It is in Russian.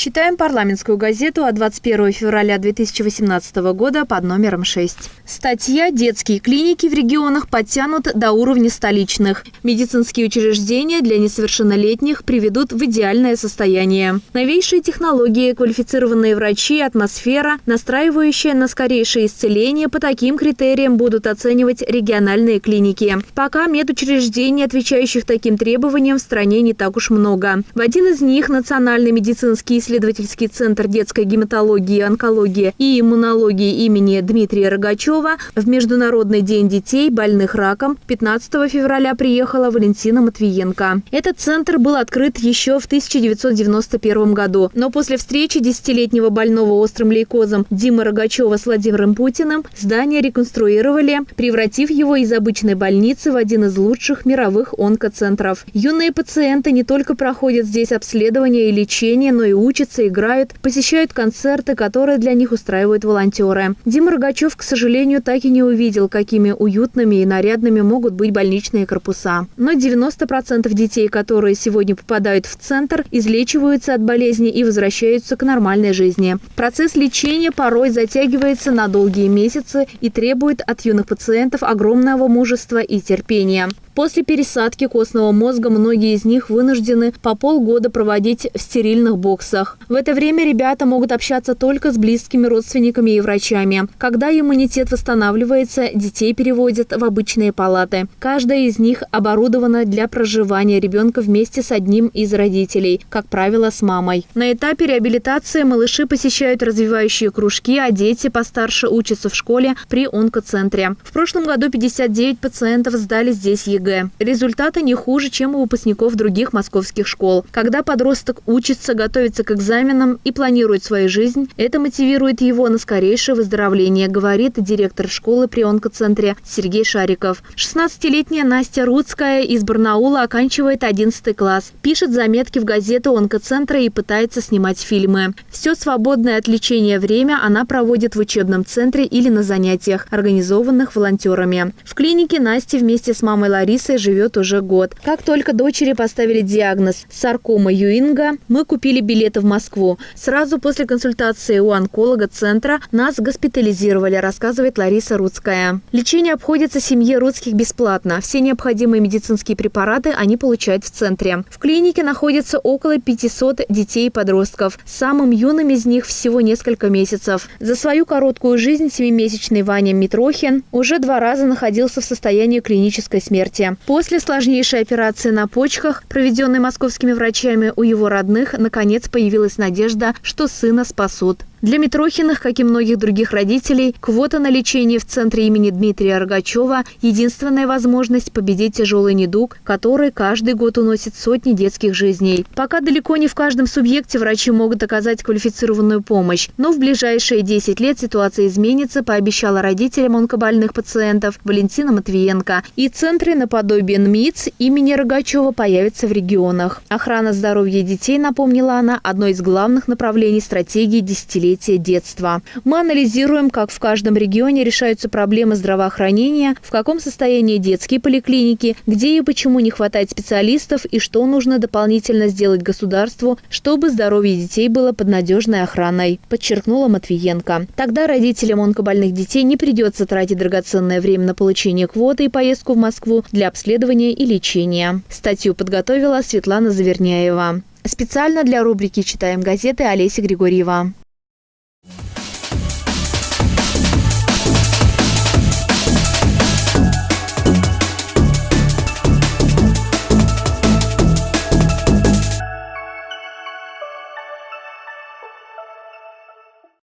Читаем парламентскую газету от 21 февраля 2018 года под номером 6. Статья «Детские клиники в регионах подтянут до уровня столичных. Медицинские учреждения для несовершеннолетних приведут в идеальное состояние». Новейшие технологии, квалифицированные врачи, атмосфера, настраивающая на скорейшее исцеление, по таким критериям будут оценивать региональные клиники. Пока медучреждений, отвечающих таким требованиям, в стране не так уж много. В один из них Национальный медицинский исследовательский центр детской гематологии, онкологии и иммунологии имени Дмитрия Рогачева в Международный день детей, больных раком, 15 февраля приехала Валентина Матвиенко. Этот центр был открыт еще в 1991 году, но после встречи 10-летнего больного острым лейкозом Димы Рогачева с Владимиром Путиным здание реконструировали, превратив его из обычной больницы в один из лучших мировых онкоцентров. Юные пациенты не только проходят здесь обследование и лечение, но и учатся, играют, посещают концерты, которые для них устраивают волонтеры. Дима Рогачев, к сожалению, так и не увидел, какими уютными и нарядными могут быть больничные корпуса. Но 90% детей, которые сегодня попадают в центр, излечиваются от болезни и возвращаются к нормальной жизни. Процесс лечения порой затягивается на долгие месяцы и требует от юных пациентов огромного мужества и терпения. После пересадки костного мозга многие из них вынуждены по полгода проводить в стерильных боксах. В это время ребята могут общаться только с близкими родственниками и врачами. Когда иммунитет восстанавливается, детей переводят в обычные палаты. Каждая из них оборудована для проживания ребенка вместе с одним из родителей, как правило, с мамой. На этапе реабилитации малыши посещают развивающие кружки, а дети постарше учатся в школе при онкоцентре. В прошлом году 59 пациентов сдали здесь ЕГЭ. Результаты не хуже, чем у выпускников других московских школ. Когда подросток учится, готовится к экзаменам и планирует свою жизнь, это мотивирует его на скорейшее выздоровление, говорит директор школы при онкоцентре Сергей Шариков. 16-летняя Настя Рудская из Барнаула оканчивает 11 класс, пишет заметки в газету онкоцентра и пытается снимать фильмы. Все свободное от лечения время она проводит в учебном центре или на занятиях, организованных волонтерами. В клинике Настя вместе с мамой Ларисой живет уже год. Как только дочери поставили диагноз саркома Юинга, мы купили билеты в Москву. Сразу после консультации у онколога центра нас госпитализировали, рассказывает Лариса Рудская. Лечение обходится семье Рудских бесплатно. Все необходимые медицинские препараты они получают в центре. В клинике находится около 500 детей и подростков. Самым юным из них всего несколько месяцев. За свою короткую жизнь 7-месячный Ваня Митрохин уже 2 раза находился в состоянии клинической смерти. После сложнейшей операции на почках, проведенной московскими врачами у его родных, наконец появилась надежда, что сына спасут. Для Митрохиных, как и многих других родителей, квота на лечение в центре имени Дмитрия Рогачева – единственная возможность победить тяжелый недуг, который каждый год уносит сотни детских жизней. Пока далеко не в каждом субъекте врачи могут оказать квалифицированную помощь, но в ближайшие 10 лет ситуация изменится, пообещала родителям онкобольных пациентов Валентина Матвиенко. И центры наподобие НМИЦ имени Рогачева появятся в регионах. Охрана здоровья детей, напомнила она, одно из главных направлений стратегии десятилетия детства. Мы анализируем, как в каждом регионе решаются проблемы здравоохранения, в каком состоянии детские поликлиники, где и почему не хватает специалистов и что нужно дополнительно сделать государству, чтобы здоровье детей было под надежной охраной, подчеркнула Матвиенко. Тогда родителям онкобольных детей не придется тратить драгоценное время на получение квоты и поездку в Москву для обследования и лечения. Статью подготовила Светлана Заверняева. Специально для рубрики «Читаем газеты» Олеся Григорьева.